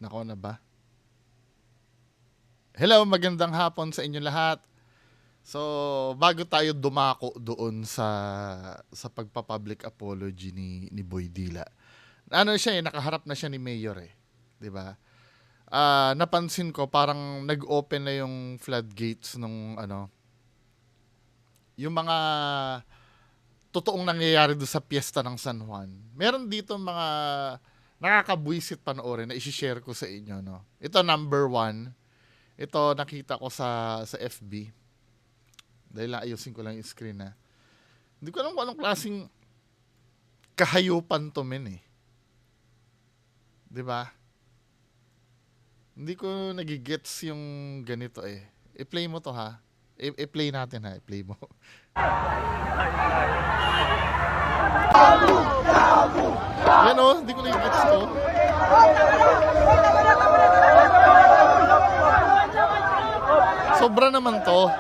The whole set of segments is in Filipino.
Nako na ba? Hello, magandang hapon sa inyo lahat. So, bago tayo dumako doon sa pagpa-public apology ni Boy Dila. Ano siya nakaharap na siya ni Mayor 'di ba? Napansin ko parang nag-open na yung floodgates nung yung mga totoong nangyayari doon sa piyesta ng San Juan. Meron dito mga nakakabwisit panoorin na i-share ko sa inyo, no. Ito number one. Ito nakita ko sa FB. Dahil lang ayusin ko lang yung screen na. Hindi ko alam kung anong klaseng kahayupan to men 'Di ba? Hindi ko nagigets yung ganito I-play mo to ha. I-play natin ha. I-play mo. Yan hindi ko nagigets to. Sobra naman to.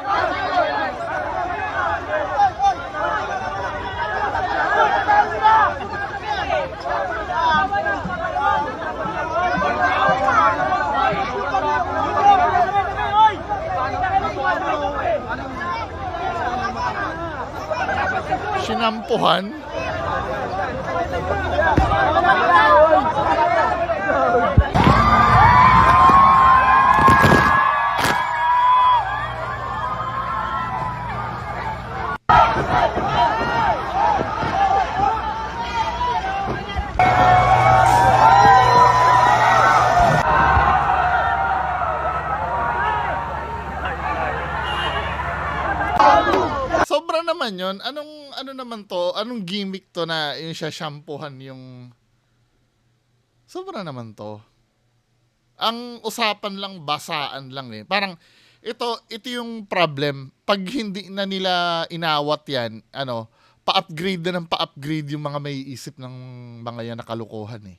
Sinampuhan. Sobra naman yon. Ano naman to? Anong gimmick to na yung shampoohan yung... Sobra naman to. Ang usapan lang, basaan lang Parang, ito yung problem. Pag hindi na nila inawat yan, pa-upgrade na ng pa-upgrade yung mga may isip ng mga yan na kalukuhan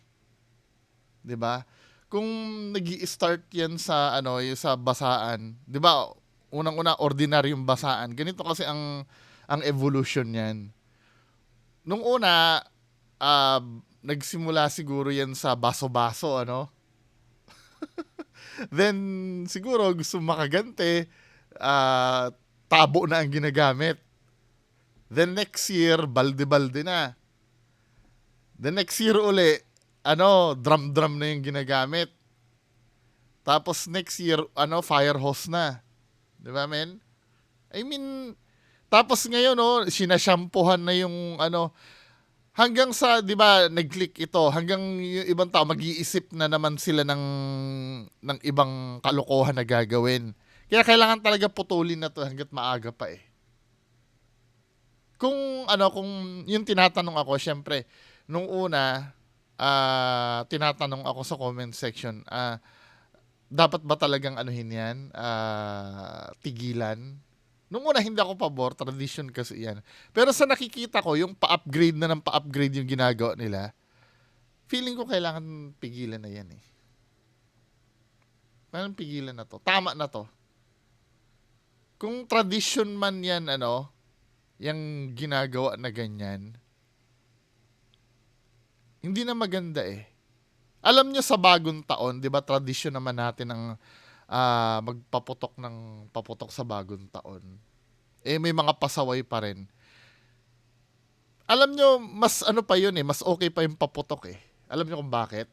'Di ba? Kung nag-i-start yan sa yung sa basaan, 'di ba? Unang-una ordinaryong basaan. Ganito kasi ang evolution niyan. Nung una, nagsimula siguro yan sa baso-baso, Then, siguro gusto makagante, tabo na ang ginagamit. Then next year, balde-balde na. Then next year uli, drum-drum na yung ginagamit. Tapos next year, fire hose na. Di ba, men? I mean, tapos ngayon, sinashampuhan na yung hanggang sa, di ba, nag-click ito, hanggang yung ibang tao, mag-iisip na naman sila ng ibang kalokohan na gagawin. Kaya kailangan talaga putulin na to hanggat maaga pa Kung yung tinatanong ako, syempre, nung una, tinatanong ako sa comment section, dapat ba talagang yan, tigilan? Nung una, hindi ako pabor, tradition kasi yan. Pero sa nakikita ko, yung pa-upgrade na ng pa-upgrade yung ginagawa nila, feeling ko kailangan pigilan na yan Kailangan pigilan na to. Tama na to. Kung tradition man yan, yung ginagawa na ganyan, hindi na maganda Alam nyo sa bagong taon, di ba tradisyon naman natin ang magpaputok ng paputok sa bagong taon. May mga pasaway pa rin. Alam nyo, mas pa yun mas okay pa yung paputok Alam nyo kung bakit?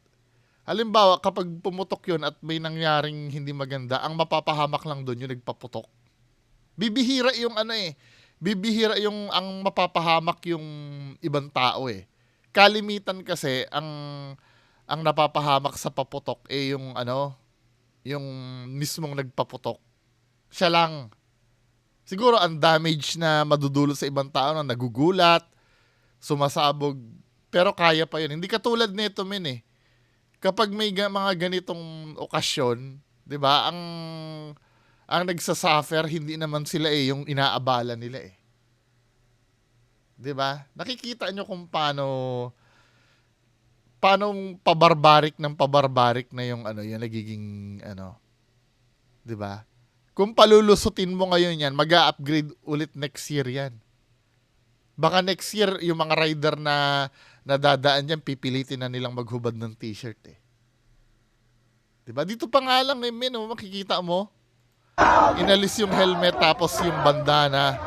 Halimbawa, kapag pumutok yun at may nangyaring hindi maganda, ang mapapahamak lang doon yung nagpaputok. Bibihira yung bibihira yung ang mapapahamak yung ibang tao Kalimitan kasi ang napapahamak sa paputok yung yung mismong nagpaputok. Siya lang. Siguro ang damage na madudulot sa ibang tao na nagugulat, sumasabog, pero kaya pa yun. Hindi katulad nito Kapag may mga ganitong okasyon, 'di ba? Ang nagsasuffer hindi naman sila yung inaabala nila 'Di ba? Nakikita nyo kung paano pabarbarik na yung yung nagiging 'di ba? Kung palulusutin mo ngayon yan, mag-a-upgrade ulit next year yan. Baka next year, yung mga rider na nadadaan dyan, pipilitin na nilang maghubad ng t-shirt Diba? Dito pa nga lang, men, oh, makikita mo. Inalis yung helmet tapos yung bandana.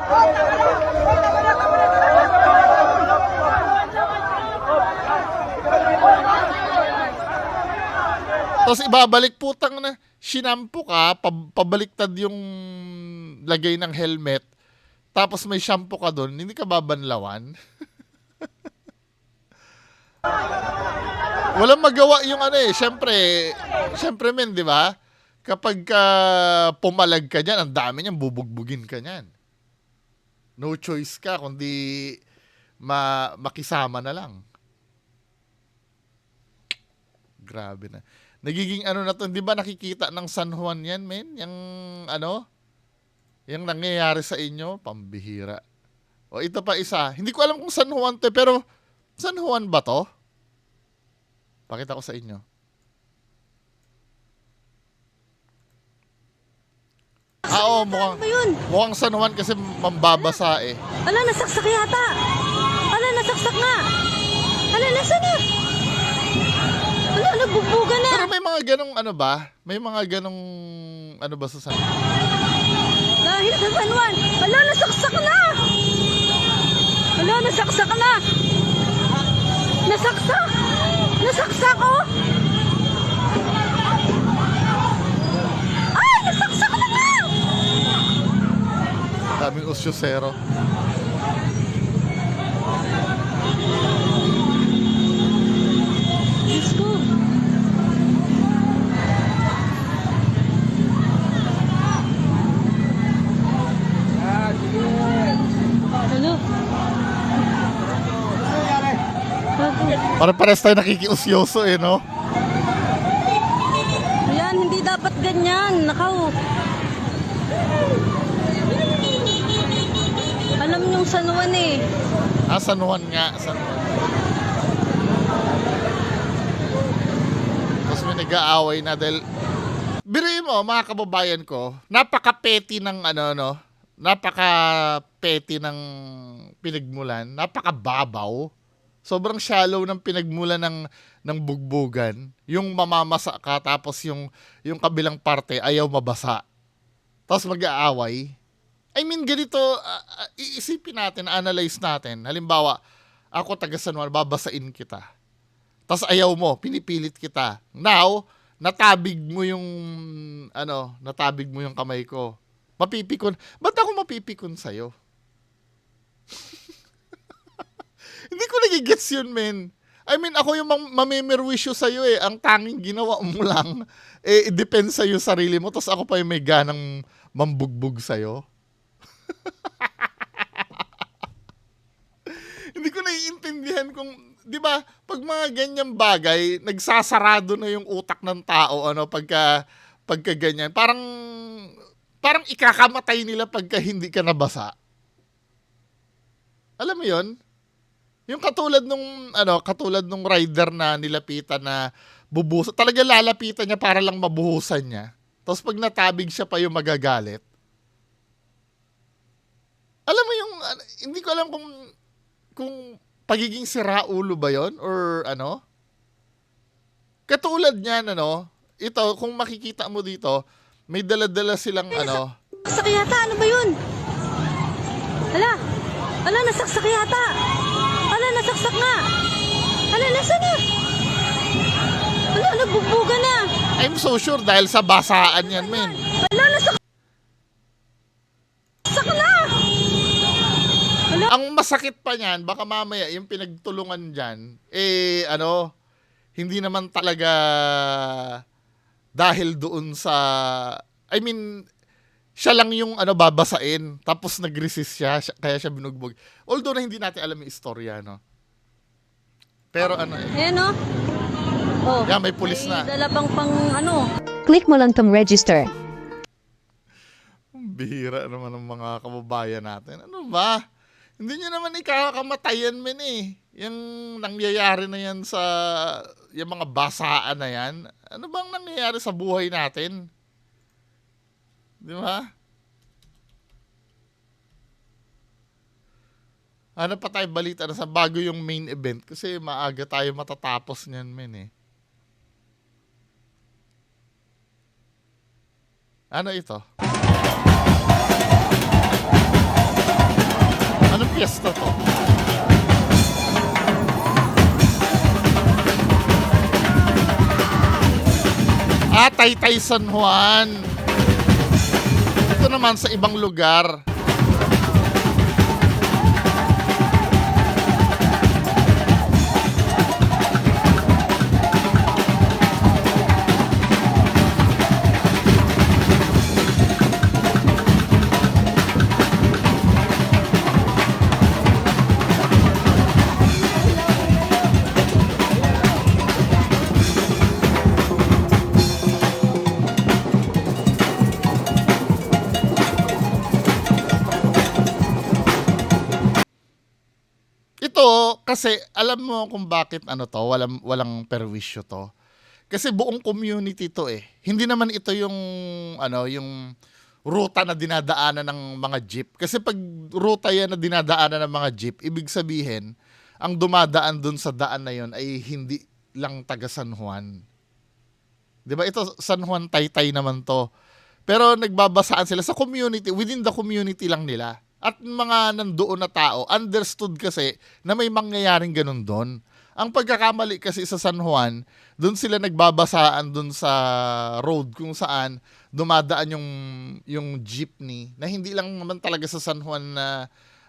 Tapos ibabalik, putang na, sinampo ka, pabaliktad yung lagay ng helmet, tapos may shampoo ka doon, hindi ka babanlawan. Walang magawa yung ano eh. Syempre men, di ba? Kapag pumalag ka dyan, ang dami niyan, bubugbugin ka niyan. No choice ka, kundi makisama na lang. Grabe na. Nagiging ano na to, di ba nakikita ng San Juan yan, men? Yung ano? Yung nangyayari sa inyo, pambihira. O ito pa isa. Hindi ko alam kung San Juan to, pero San Juan ba to? Pakita ko sa inyo. Oo, mukhang San Juan kasi mambabasa eh. Ala, nasaksak yata. Ala, nasaksak nga. Ala, nasa na? Ala, nagbubuga na. Pero may mga ganong ano ba? May mga ganong ano ba sa San Juan? Dahil sa San Juan. Ala, nasaksak na. Ala, nasaksak na. Nasaksak. Nasaksak, oh. Ay, nasaksak na nga. Daming osyosero. Diyos ko. Hello. Pare-pares tayo nakikiusyoso eh, no? Ayan, hindi dapat ganyan. Nakaw. Alam niyong San Juan eh. Ah, San Juan nga. San Juan. Tapos may nag-aaway na dahil... Biruin mo, mga kababayan ko, napaka-petty ng ano, no? Napaka-petty ng pinagmulan. Napaka-babaw. Sobrang shallow ng pinagmulan ng bugbugan. Yung mamamasa ka, tapos yung kabilang parte ayaw mabasa. Tapos mag-aaway. I mean, ganito, iisipin natin, analyze natin. Halimbawa, ako taga San Juan, babasain kita. Tapos ayaw mo, pinipilit kita. Now, natabig mo yung kamay ko. Mapipikon. Ba't ako mapipikon sa'yo? Hindi ko nagigets yun, men. I mean, ako yung mamimirwisyo sa'yo eh. Ang tanging ginawa mo lang, eh, depend sa'yo sarili mo. Tapos ako pa yung may ganang mambugbog sa'yo. Hindi ko naiintindihan kung, di ba, pag mga ganyang bagay, nagsasarado na yung utak ng tao, ano, pagka ganyan. Parang ikakamatay nila pagka hindi ka nabasa. Alam mo yun? Yung katulad nung rider na nilapitan na bubuhusan, talaga lalapitan niya para lang mabuhusan niya. Tapos pag natabig siya pa yung magagalit. Alam mo yung, hindi ko alam kung pagiging siraulo ba yon or ano. Katulad niyan, ito, kung makikita mo dito, may dala-dala silang Nasaksak yata, ano ba yun? Ala, nasaksak yata. Ala, nasaksak nga. Ala, nasa na? Ala, nagbubuga na. I'm so sure dahil sa basaan yan, men. Ala, nasaksak na. Ala. Ang masakit pa niyan, baka mamaya yung pinagtulungan dyan, hindi naman talaga dahil doon sa, I mean, siya lang yung babasain, tapos nag-resist siya, kaya siya binugbog. Although na hindi natin alam yung istorya, no? Pero Ayan, no? Oh, yan, may pulis na. Dala pang Click mo lang tong register. Bihira naman ng mga kababayan natin. Ano ba? Hindi nyo naman ikakamatayan, men eh. Yung nangyayari na yan sa yung mga basaan na yan. Ano bang nangyayari sa buhay natin? Di ba? Ano pa tayo balita na sa bago yung main event? Kasi maaga tayo matatapos niyan, men eh. Ano ito? Anong piyesta to? Taytay San Juan. Ito naman sa ibang lugar. Ito, kasi alam mo kung bakit ano to, walang perwisyo to. Kasi buong community to eh. Hindi naman ito yung yung ruta na dinadaanan ng mga jeep. Kasi pag ruta yan na dinadaanan ng mga jeep, ibig sabihin, ang dumadaan dun sa daan na yon ay hindi lang taga San Juan. 'Di ba? Ito San Juan Taytay naman to. Pero nagbabasaan sila sa community, within the community lang nila. At mga nandoon na tao, understood kasi na may mangyayaring ganun doon. Ang pagkakamali kasi sa San Juan, doon sila nagbabasaan doon sa road kung saan dumadaan yung jeepney na hindi lang naman talaga sa San Juan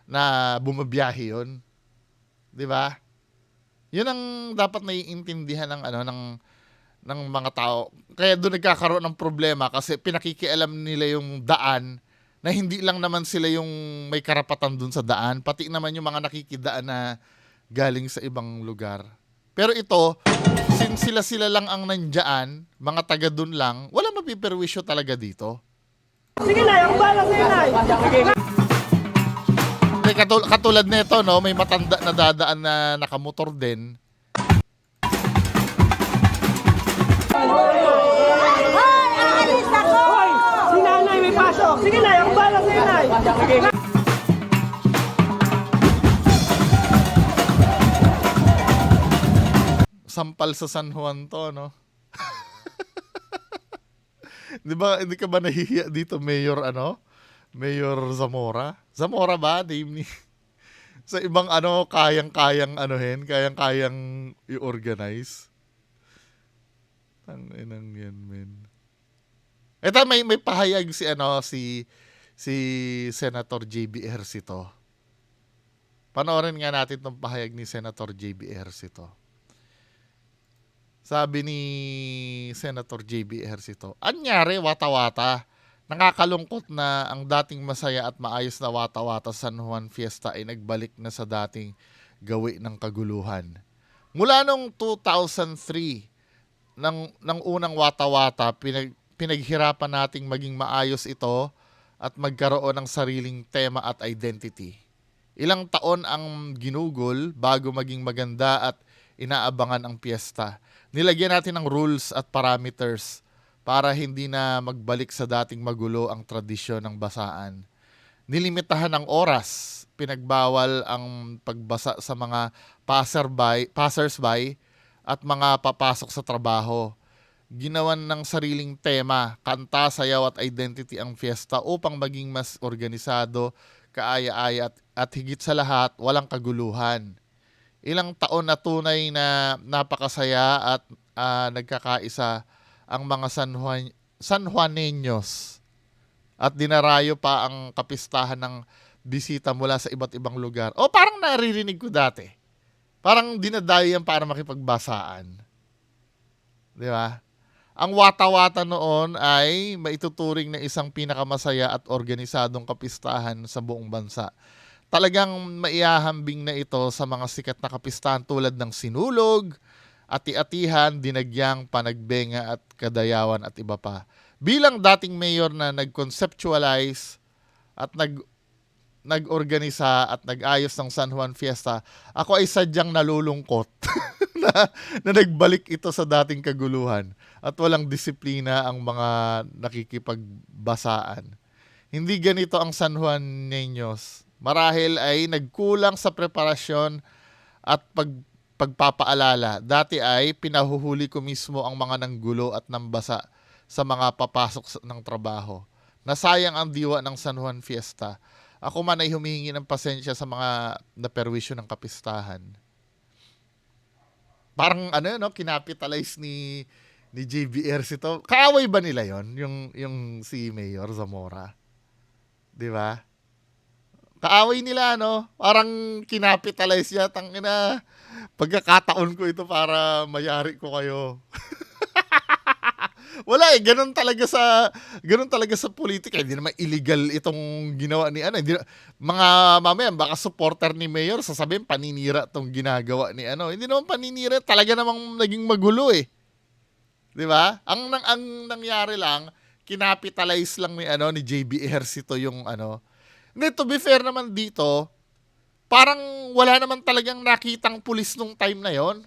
na bumabiyahe yun. 'Di ba? Yun ang dapat naiintindihan ng mga tao. Kaya doon nagkakaroon ng problema kasi pinakikialam nila yung daan na hindi lang naman sila yung may karapatan dun sa daan, pati naman yung mga nakikidaan na galing sa ibang lugar. Pero ito, since sila lang ang nandyan, mga taga dun lang, wala mapiperwisyo talaga dito. Sige na, yung bala sa'yo na. Katulad nito, no, may matanda na dadaan na nakamotor din. Hoy, si nanay may pasok. Sige na, yung bala sa'yo na. Sampal sa San Juan to, no? Di ba, hindi ka ba nahihiya dito, Mayor Mayor Zamora? Zamora ba? Name ni... Sa ibang kayang-kayang kayang-kayang i-organize. Ang inang yan, men. Ito, may pahayag si Senator JB Ejercito. Panoorin nga natin tong pahayag ni Senator JB Ejercito. Sabi ni Senator JB Ejercito, anyari, wata-wata. Nakakalungkot na ang dating masaya at maayos na wata-wata San Juan Fiesta ay nagbalik na sa dating gawi ng kaguluhan. Mula noong 2003, ng unang wata-wata, pinaghirapan nating maging maayos ito at magkaroon ng sariling tema at identity. Ilang taon ang ginugol bago maging maganda at inaabangan ang piyesta. Nilagyan natin ng rules at parameters para hindi na magbalik sa dating magulo ang tradisyon ng basaan. Nilimitahan ang oras, pinagbawal ang pagbasa sa mga passersby at mga papasok sa trabaho. Ginawan ng sariling tema, kanta, sayaw at identity ang fiesta upang maging mas organisado, kaaya-aya at higit sa lahat, walang kaguluhan. Ilang taon na tunay na napakasaya at nagkakaisa ang mga San Juaneños at dinarayo pa ang kapistahan ng bisita mula sa iba't ibang lugar. O parang naririnig ko dati. Parang dinadayo yan para makipagbasaan. Di ba? Ang wata-wata noon ay maituturing na isang pinakamasaya at organisadong kapistahan sa buong bansa. Talagang maihahambing na ito sa mga sikat na kapistahan tulad ng Sinulog, Ati-atihan, Dinagyang, Panagbenga at Kadayawan at iba pa. Bilang dating mayor na nag-conceptualize at nag-organisa at nag-ayos ng San Juan Fiesta, ako ay sadyang nalulungkot na nagbalik ito sa dating kaguluhan at walang disiplina ang mga nakikipagbasaan. Hindi ganito ang San Juaneños. Marahil ay nagkulang sa preparasyon at pagpapaalala. Dati ay pinahuhuli ko mismo ang mga nanggulo at nambasa sa mga papasok ng trabaho. Nasayang ang diwa ng San Juan Fiesta. Ako man ay humihingi ng pasensya sa mga naperwisyo ng kapistahan. Parang ano yun, no? Kinapitalize ni JBRC to. Kaaway ba nila yon yung si Mayor Zamora? 'Di ba? Kaaway nila, no? Parang kinapitalize niya. Tangina, pagkakataon ko ito para mayari ko kayo. Wala eh, ganun talaga sa politika. Hindi naman illegal itong ginawa ni ano. Hindi, mga mamaya, baka supporter ni Mayor, sasabihin paninira itong ginagawa ni ano. Hindi naman paninira, talaga namang naging magulo eh. 'Di ba? Ang nangyari lang, kinapitalize lang ni JBRC to yung ano. Hindi, to be fair naman dito, parang wala naman talagang nakitang pulis nung time na yon.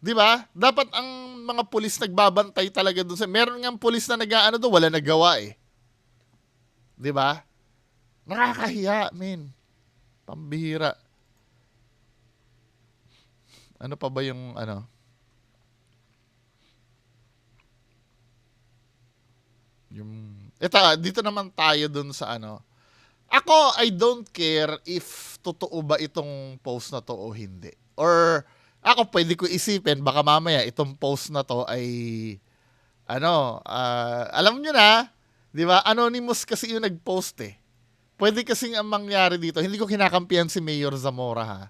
'Di ba? Dapat ang mga pulis nagbabantay talaga doon. Meron ngang pulis na nag-aano doon, wala nagawa eh. 'Di ba? Nakakahiya, men. Pambihira. Ano pa ba yung ano? Dito naman tayo doon sa ano. Ako, I don't care if totoo ba itong post na to o hindi. Or ako pwede ko isipin, baka mamaya itong post na to ay alam nyo na, di ba? Anonymous kasi yung nag-post eh. Pwede kasing ang mangyari dito, hindi ko kinakampihan si Mayor Zamora ha.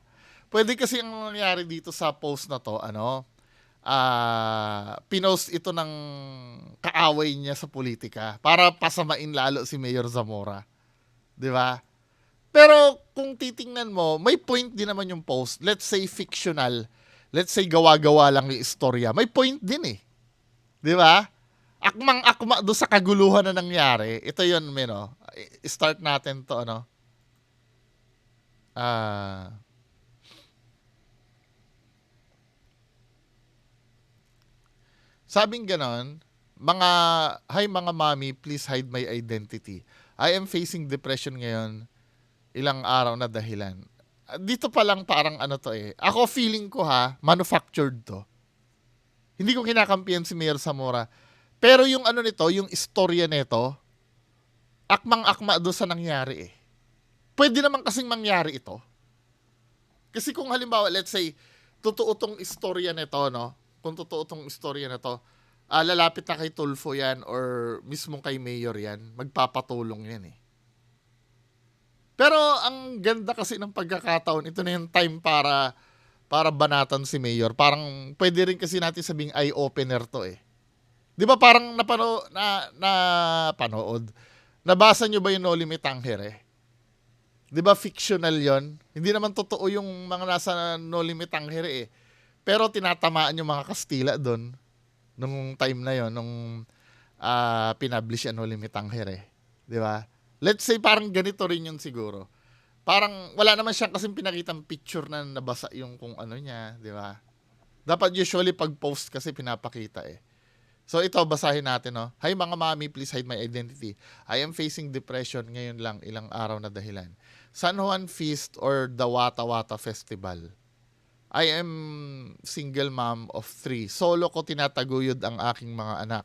Pwede kasi ang mangyari dito sa post na to, pinost ito ng kaaway niya sa politika para pasamain lalo si Mayor Zamora. Di ba? Pero kung titingnan mo, may point din naman yung post. Let's say fictional. Let's say gawa-gawa lang yung istorya. May point din eh. Di ba? Akmang-akma do sa kaguluhan na nangyari. Ito yun, meno. Start natin to, sabing ganon, hi mga mami, please hide my identity. I am facing depression ngayon. Ilang araw na dahilan. Dito pa lang parang Ako feeling ko manufactured to. Hindi ko kinakampihan si Mayor Zamora. Pero yung nito, yung istorya nito, akmang-akma do sa nangyari eh. Pwede naman kasing mangyari ito. Kasi kung halimbawa, let's say, totoo tong istorya nito, no? Kung totoo tong istorya na to, lalapit na kay Tulfo yan or mismong kay Mayor yan, magpapatulong yan eh. Pero ang ganda kasi ng pagkakataon, ito na yung time para banatan si Mayor. Parang pwede rin kasi natin sabing eye-opener to eh. Di ba parang napanood? Nabasa nyo ba yung No Limit Tangere? Di ba fictional yon? Hindi naman totoo yung mga nasa No Limit Tangere eh. Pero tinatamaan yung mga Kastila doon nung time na yon, nung pinablish ang No Limit Tangere. Di ba? Let's say parang ganito rin yun siguro. Parang wala naman siyang kasing pinakitang picture na nabasa yung kung ano niya, di ba? Dapat usually pag post kasi pinapakita eh. So ito, basahin natin, no? Hi mga mami, please hide my identity. I am facing depression ngayon lang, ilang araw na dahilan. San Juan Feast or the Wata Wata Festival. I am single mom of 3. Solo ko tinataguyod ang aking mga anak.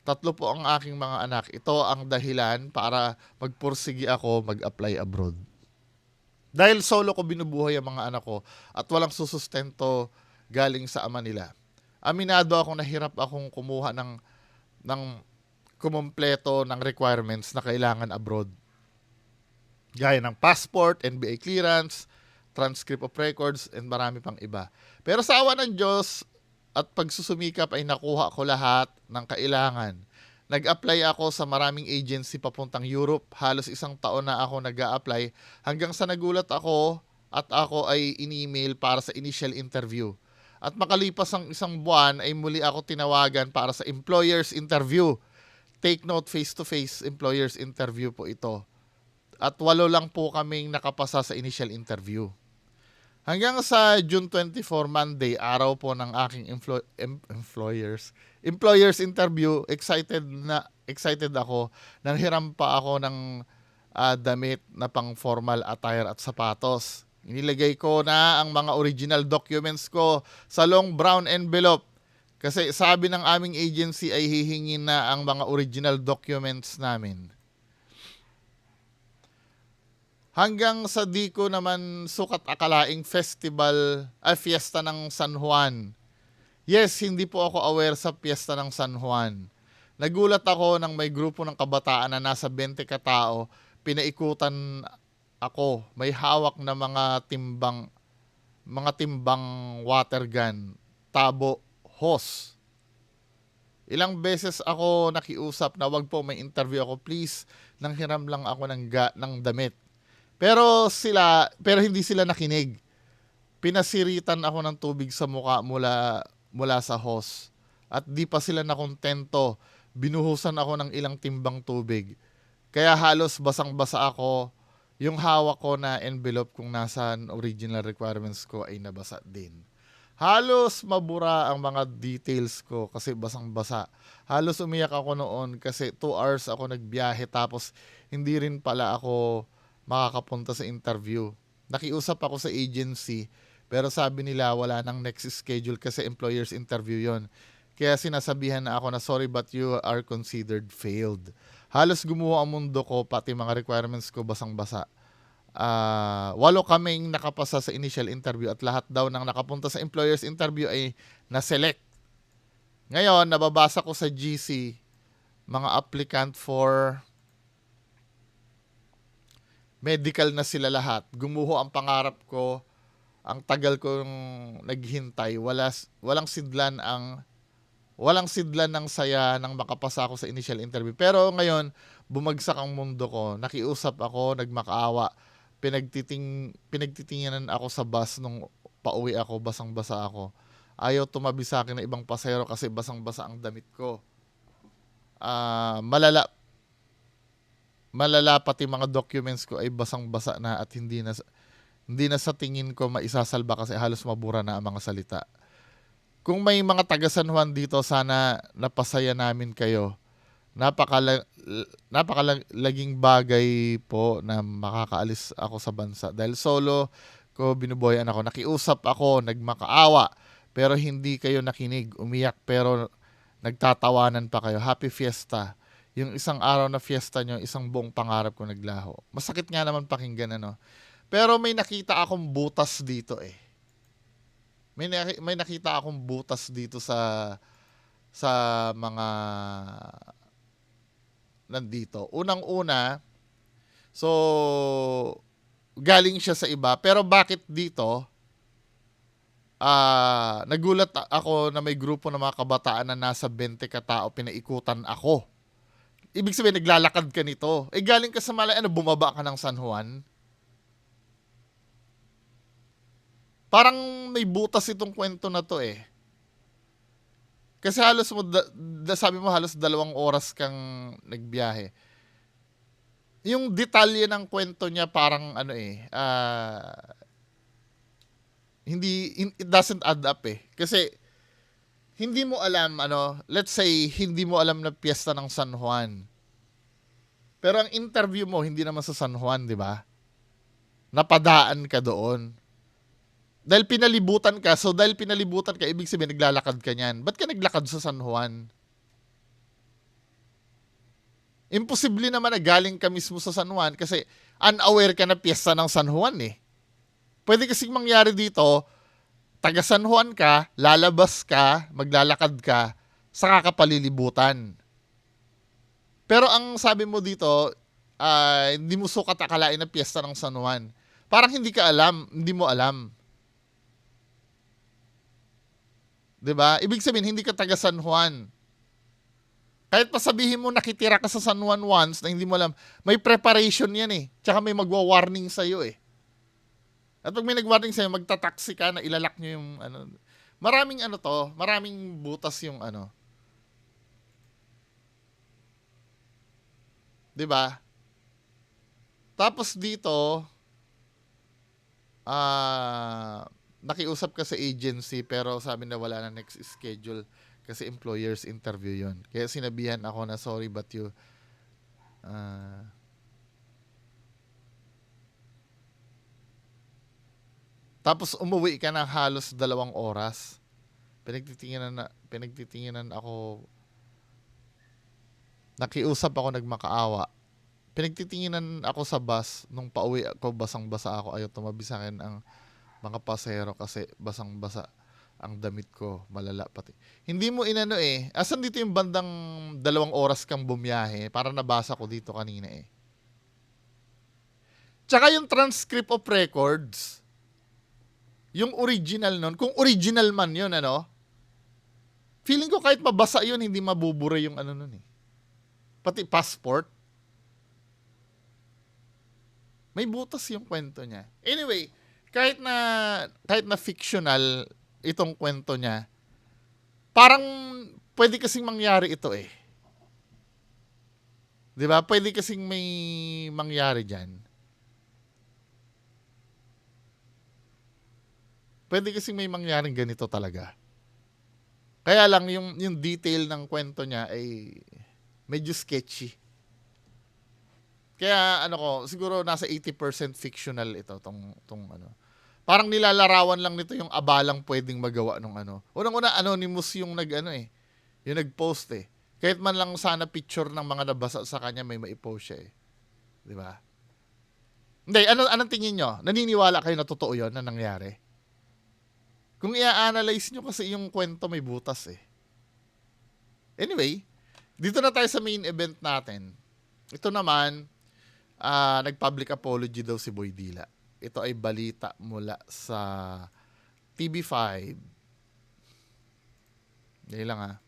3 po ang aking mga anak. Ito ang dahilan para magpursigi ako mag-apply abroad. Dahil solo ko binubuhay ang mga anak ko at walang susustento galing sa ama nila. Aminado ako na hirap akong kumuha ng kumumpleto ng requirements na kailangan abroad. Gaya ng passport, NBA clearance, transcript of records, and marami pang iba. Pero sa awa ng Diyos at pagsusumikap ay nakuha ko lahat ng kailangan. Nag-apply ako sa maraming agency papuntang Europe. Halos 1 taon na ako nag-a-apply hanggang sa nagulat ako at ako ay in-email para sa initial interview. At makalipas ang 1 buwan ay muli ako tinawagan para sa employer's interview. Take note, face-to-face employer's interview po ito. At 8 lang po kaming nakapasa sa initial interview. Hanggang sa June 24, Monday, araw po ng aking employer's interview, excited ako. Nanghiram pa ako ng damit na pang formal attire at sapatos. Inilagay ko na ang mga original documents ko sa long brown envelope. Kasi sabi ng aming agency ay hihingin na ang mga original documents namin. Hanggang sa di ko naman sukat akalaing fiesta ng San Juan. Yes, hindi po ako aware sa fiesta ng San Juan. Nagulat ako nang may grupo ng kabataan na nasa 20 katao, pinaikutan ako. May hawak na mga timbang water gun, tabo, hose. Ilang beses ako nakiusap na wag po may interview ako, please. Nanghiram lang ako ng damit. Pero hindi sila nakinig. Pinasiritan ako ng tubig sa muka mula sa hose. At di pa sila nakontento. Binuhusan ako ng ilang timbang tubig. Kaya halos basang-basa ako. Yung hawak ko na envelope kung nasaan original requirements ko ay nabasa din. Halos mabura ang mga details ko kasi basang-basa. Halos umiyak ako noon kasi 2 hours ako nagbiyahe tapos hindi rin pala ako makakapunta sa interview. Nakiusap ako sa agency pero sabi nila wala nang next schedule kasi employer's interview yon. Kaya sinasabihan na ako na sorry but you are considered failed. Halos gumuho ang mundo ko pati mga requirements ko basang-basa. 8 kaming nakapasa sa initial interview at lahat daw ng nakapunta sa employer's interview ay na-select. Ngayon, nababasa ko sa GC mga applicant for medical na sila lahat. Gumuho ang pangarap ko. Ang tagal kong naghintay. Walang sidlan ng saya nang makapasa ako sa initial interview. Pero ngayon, bumagsak ang mundo ko. Nakiusap ako, nagmakaawa. Pinagtitinginan ako sa bus nung pauwi ako, basang-basa ako. Ayaw tumabi sa akin ng ibang pasahero kasi basang-basa ang damit ko. Malala pati mga documents ko ay basang-basa na at hindi na sa tingin ko maisasalba kasi halos mabura na ang mga salita. Kung may mga taga San Juan dito, sana napasaya namin kayo. Napakalaging bagay po na makakaalis ako sa bansa. Dahil solo ko binubuhayan ako. Nakiusap ako, nagmakaawa, pero hindi kayo nakinig. Umiyak pero nagtatawanan pa kayo. Happy Fiesta. Yung isang araw na fiesta nyo, isang buong pangarap ko naglaho. Masakit nga naman pakinggan, ano. Pero may nakita akong butas dito eh. May nakita akong butas dito sa mga nandito. Unang-una, so galing siya sa iba. Pero bakit dito? Nagulat ako na may grupo ng mga kabataan na nasa 20 katao, pinaikutan ako. Ibig sabihin, naglalakad ka nito. Galing ka sa bumaba ka ng San Juan. Parang may butas itong kwento na to eh. Kasi halos sabi mo halos 2 oras kang nagbiyahe. Yung detalye ng kwento niya parang it doesn't add up eh. Kasi hindi mo alam, let's say, hindi mo alam na piyesta ng San Juan. Pero ang interview mo, hindi naman sa San Juan, di ba? Napadaan ka doon. Dahil pinalibutan ka, ibig sabihin, naglalakad ka niyan. Ba't ka naglakad sa San Juan? Imposible naman na galing ka mismo sa San Juan kasi unaware ka na piyesta ng San Juan eh. Pwede kasing mangyari dito, taga San Juan ka, lalabas ka, maglalakad ka, saka ka palilibutan. Pero ang sabi mo dito, hindi mo sukat akalain na piyesta ng San Juan. Parang hindi mo alam. 'Di ba? Ibig sabihin, hindi ka taga San Juan. Kahit pa sabihin mo nakitira ka sa San Juan once na hindi mo alam, may preparation yan eh. Tsaka may magwa-warning sa'yo eh. At pag may nag-warning sa'yo, magta-taxi ka na ilalak nyo yung maraming butas yung 'Di ba? Tapos dito, nakiusap ka sa agency pero sabi na wala na next schedule kasi employer's interview yon. Kaya sinabihan ako na sorry but you tapos umuwi ka ng halos 2 oras. pinagtitinginan ako, nakiusap ako, nagmakaawa. Pinagtitinginan ako sa bus, nung pauwi ako, basang-basa ako, ayaw tumabi sa akin ang mga pasahero kasi basang-basa ang damit ko, malala pati. Hindi mo inano eh. Asan dito yung bandang 2 oras kang bumiyahe? Para nabasa ko dito kanina eh. Tsaka yung transcript of records, yung original nun, kung original man yun, ano, feeling ko kahit mabasa yun, hindi mabubura yung ano nun eh. Pati passport. May butas yung kwento niya. Anyway, kahit na fictional itong kwento niya, parang pwede kasing mangyari ito eh. 'Di ba? Pwede kasing may mangyari diyan. Pwede kasing may mangyaring ganito talaga. Kaya lang yung detail ng kwento niya ay medyo sketchy. Kaya ano ko, siguro nasa 80% fictional ito tong ano. Parang nilalarawan lang nito yung abalang pwedeng magawa nung ano. Unang-una anonymous yung nag-ano eh. Yung nag-post eh. Kahit man lang sana picture ng mga nabasa sa kanya may maipost siya eh. 'Di ba? Hindi, anong tingin nyo? Naniniwala kayo na totoo 'yon na nangyari? Kung i-analyze nyo kasi yung kwento may butas eh. Anyway, dito na tayo sa main event natin. Ito naman, nag-public apology daw si Boy Dila. Ito ay balita mula sa TV5. Dahil lang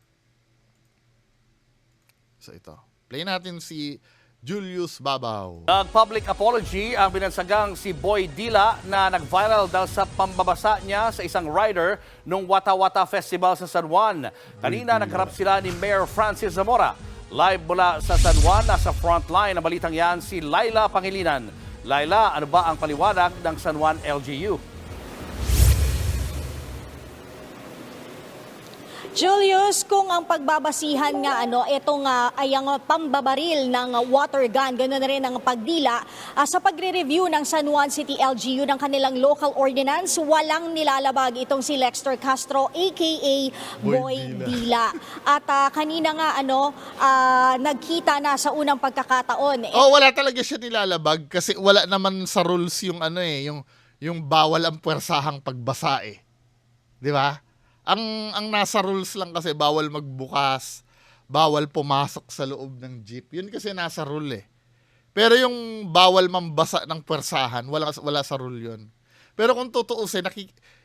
So ito. Play natin si Julius Babaw. Nag-public apology ang binansagang si Boy Dila na nag-viral dahil sa pambabasa niya sa isang rider nung Wata Wata Festival sa San Juan. Kanina nagharap sila ni Mayor Francis Zamora. Live mula sa San Juan, nasa frontline ng balitang yan si Laila Pangilinan. Laila, ano ba ang paliwanag ng San Juan LGU? Julius, kung ang pagbabasihan nga itong ay ang pambabaril ng water gun, ganoon na rin ang pagdila sa pagre-review ng San Juan City LGU ng kanilang local ordinance, walang nilalabag itong si Lexter Castro aka Boy Dila. At kanina nga nagkita na sa unang pagkakataon. Wala talaga siya nilalabag kasi wala naman sa rules yung yung bawal ang puwersahang pagbasa eh. 'Di ba? Ang nasa rules lang kasi bawal magbukas, bawal pumasok sa loob ng jeep. Yun kasi nasa rule eh. Pero yung bawal mambasa ng puwersahan, wala sa rule yun. Pero kung tutuusin,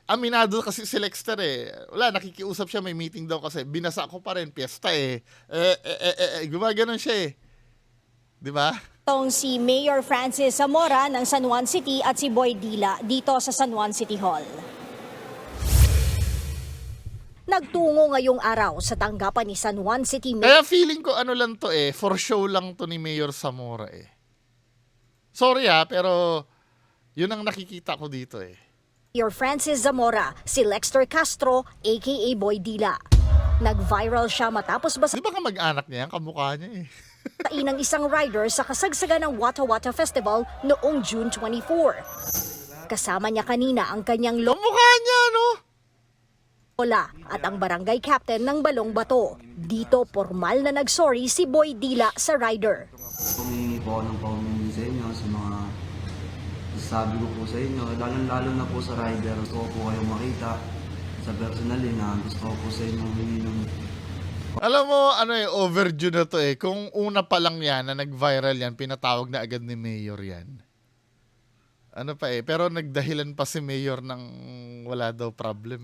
aminado kasi si Lexter eh. Nakikiusap siya, may meeting daw kasi binasa ko pa rin, piyesta eh. Gumaganon siya eh. 'Di ba? Itong si Mayor Francis Zamora ng San Juan City at si Boy Dila dito sa San Juan City Hall. Nagtungo ngayong araw sa tanggapan ni San Juan City Kaya feeling ko lang to eh, for show lang to ni Mayor Zamora eh. Sorry pero yun ang nakikita ko dito eh. Mayor Francis Zamora, si Lexter Castro aka Boy Dila. Nag-viral siya matapos Di ba kamag-anak niya yan? Kamukha niya eh. basahin ng isang rider sa kasagsagan ng Wata Wata Festival noong June 24. Kasama niya kanina ang kanyang Kamukha niya, no? lola at ang barangay captain ng Balong Bato. Dito formal na nagsorry si Boy Dila sa rider. Humingi po ako ng paumingi sa inyo sa mga sabi ko po sa inyo, lalo na po sa rider. Gusto ko po kayong makita sa personal na gusto ko po sa inyo humingi ng... Alam mo, overdue na to eh. Kung una pa lang yan, na nag-viral yan, pinatawag na agad ni Mayor yan. Pero nagdahilan pa si Mayor ng wala daw problem.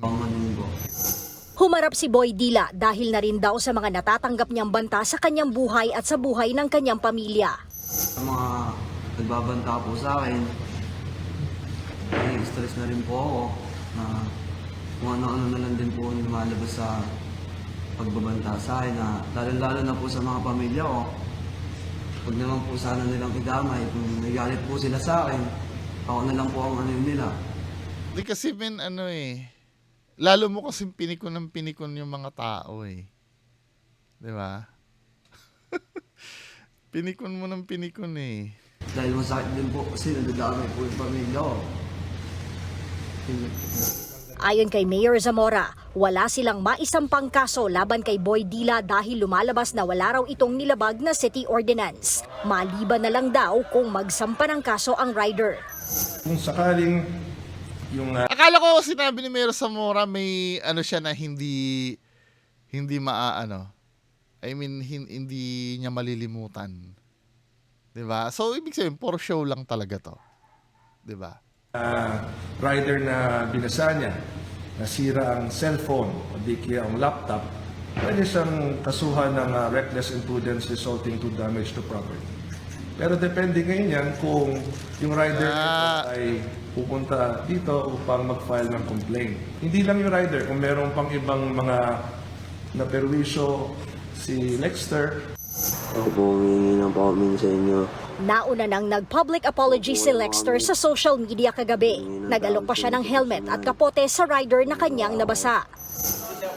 Humarap si Boy Dila dahil na rin daw sa mga natatanggap niyang banta sa kanyang buhay at sa buhay ng kanyang pamilya. Sa mga nagbabanta po sa akin, stress na rin po ako na kung ano-ano na lang din po lumalabas sa pagbabanta sa akin na lalo na po sa mga pamilya ko. Huwag naman po sana nilang idamay kung nagalit po sila sa akin, ako na lang po ang nila. Di kasi lalo mo kasi pinikon yung mga tao eh. Di ba? Pinikon mo ng pinikon eh. Dahil masakit din po kasi nadadamay po yung pamilya ko. Ayon kay Mayor Zamora, wala silang maisampang kaso laban kay Boy Dila dahil lumalabas na wala raw itong nilabag na city ordinance. Maliban na lang daw kung magsampa ng kaso ang rider. Kung sakaling yung Akala ko sinabi ni Mayor Zamora may ano siya na hindi maaano. I mean, hindi niya malilimutan. 'Di ba? So ibig sabihin for show lang talaga 'to. 'Di ba? rider na binasa niya, nasira ang cellphone o di kaya ang laptop, pwede siyang kasuhan ng reckless imprudence resulting to damage to property. Pero depende ngayon yan kung yung rider ay pupunta dito upang mag-file ng complaint. Hindi lang yung rider, kung meron pang ibang mga naperwisyo si Lexter. Ako po, humingi ng paumin sa inyo. Nauna nang nag-public apology si Lexter sa social media kagabi. Nag-alok pa siya ng helmet at kapote sa rider na kanyang nabasa.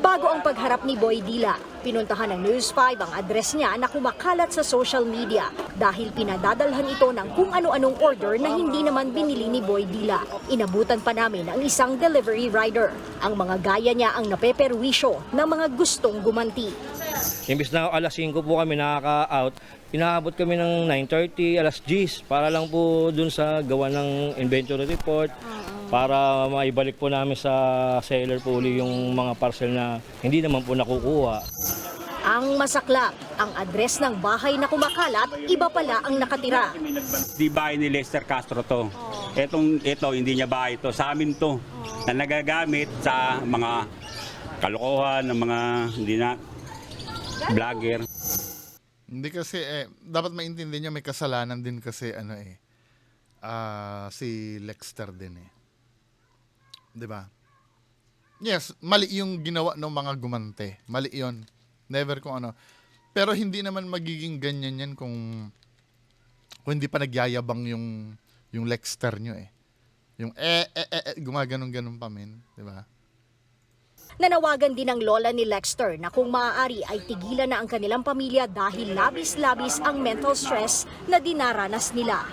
Bago ang pagharap ni Boy Dila, pinuntahan ng News 5 ang address niya na kumakalat sa social media dahil pinadadalhan ito ng kung ano-anong order na hindi naman binili ni Boy Dila. Inabutan pa namin ang isang delivery rider. Ang mga gaya niya ang napeperwisyo ng mga gustong gumanti. Imbis na alas 5 po kami nakaka-out, inaabot kami ng 9:30, alas 10 para lang po dun sa gawa ng inventory report para maibalik po namin sa seller po uli yung mga parcel na hindi naman po nakukuha. Ang masaklap, ang address ng bahay na kumakalat, iba pala ang nakatira. Di bahay ni Lester Castro to. Ito, hindi niya bahay to. Sa amin to. Na nagagamit sa mga kalokohan ng mga hindi na vlogger. Hindi kasi dapat maintindihan niyo may kasalanan din kasi si Lexter din 'Di ba? Yes, mali yung ginawa ng mga gumante. Mali 'yon. Never kung ano. Pero hindi naman magiging ganyan 'yan kung hindi pa nagyayabang yung Lexter niyo Yung gumaganon-ganon pa men, 'di ba? Nanawagan din ng lola ni Lexter na kung maaari ay tigilan na ang kanilang pamilya dahil labis-labis ang mental stress na dinaranas nila.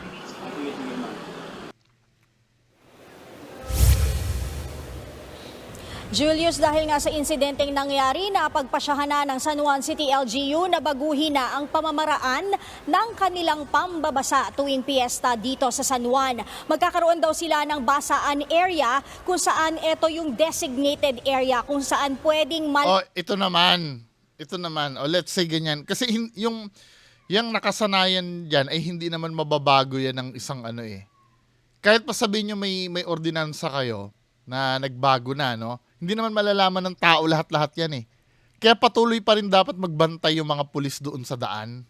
Julius, dahil nga sa insidenteng nangyari na pagpasyahan na ng San Juan City LGU na baguhin na ang pamamaraan ng kanilang pambabasa tuwing piyesta dito sa San Juan. Magkakaroon daw sila ng basaan area kung saan ito yung designated area kung saan pwedeng Ito naman. Let's say ganyan. Kasi yung nakasanayan diyan ay hindi naman mababago yan ng isang Kahit pa sabihin nyo may ordinansa kayo na nagbago na, no? Hindi naman malalaman ng tao lahat-lahat yan Kaya patuloy pa rin dapat magbantay yung mga pulis doon sa daan.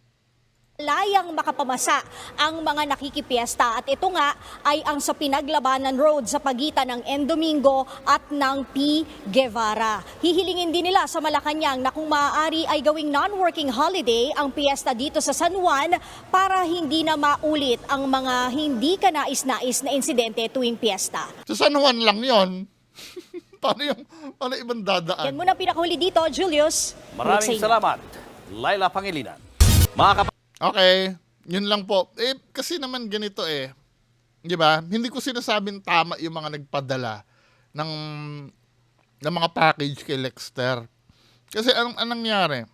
layang makapamasa ang mga nakikipiesta at ito nga ay ang sa Pinaglabanan Road sa pagitan ng N. Domingo at ng P. Guevara. Hihilingin din nila sa Malacanang na kung maaari ay gawing non-working holiday ang piyesta dito sa San Juan para hindi na maulit ang mga hindi kanais-nais na insidente tuwing piyesta. Sa San Juan lang yon. Paano ibang dadaan? Yan muna pinakahuli dito, Julius. Maraming salamat, Laila Pangilinan. Okay, yun lang po. Kasi naman ganito di ba? Hindi ko sinasabing tama yung mga nagpadala ng mga package kay Lexter. Kasi anong nangyari?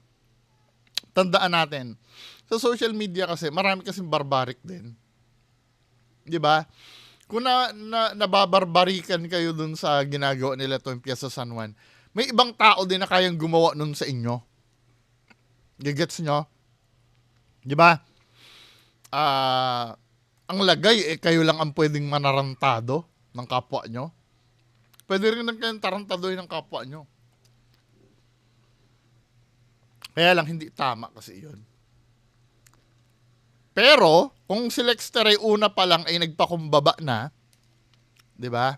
Tandaan natin. Sa social media kasi, marami kasing barbaric din. Di ba? Kung nababarbarikan kayo dun sa ginagawa nila tuwing Piazza San Juan, may ibang tao din na kayang gumawa nun sa inyo. Gigets nyo? Di ba? Ang lagay, kayo lang ang pwedeng manarantado ng kapwa nyo. Pwede rin kayong tarantadoy ng kapwa nyo. Kaya lang, hindi tama kasi yun. Pero, kung si Lexter ay una pa lang ay nagpakumbaba na, di ba?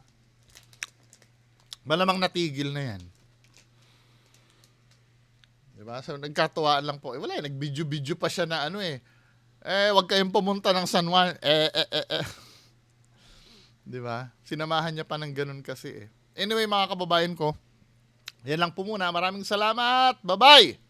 Malamang natigil na yan. Di ba? So, nagkatuwaan lang po. Wala, nag-video pa siya na wag kayong pumunta ng San Juan. Di ba? Sinamahan niya pa ng ganun kasi Anyway, mga kababayan ko, yan lang po muna. Maraming salamat. Bye-bye!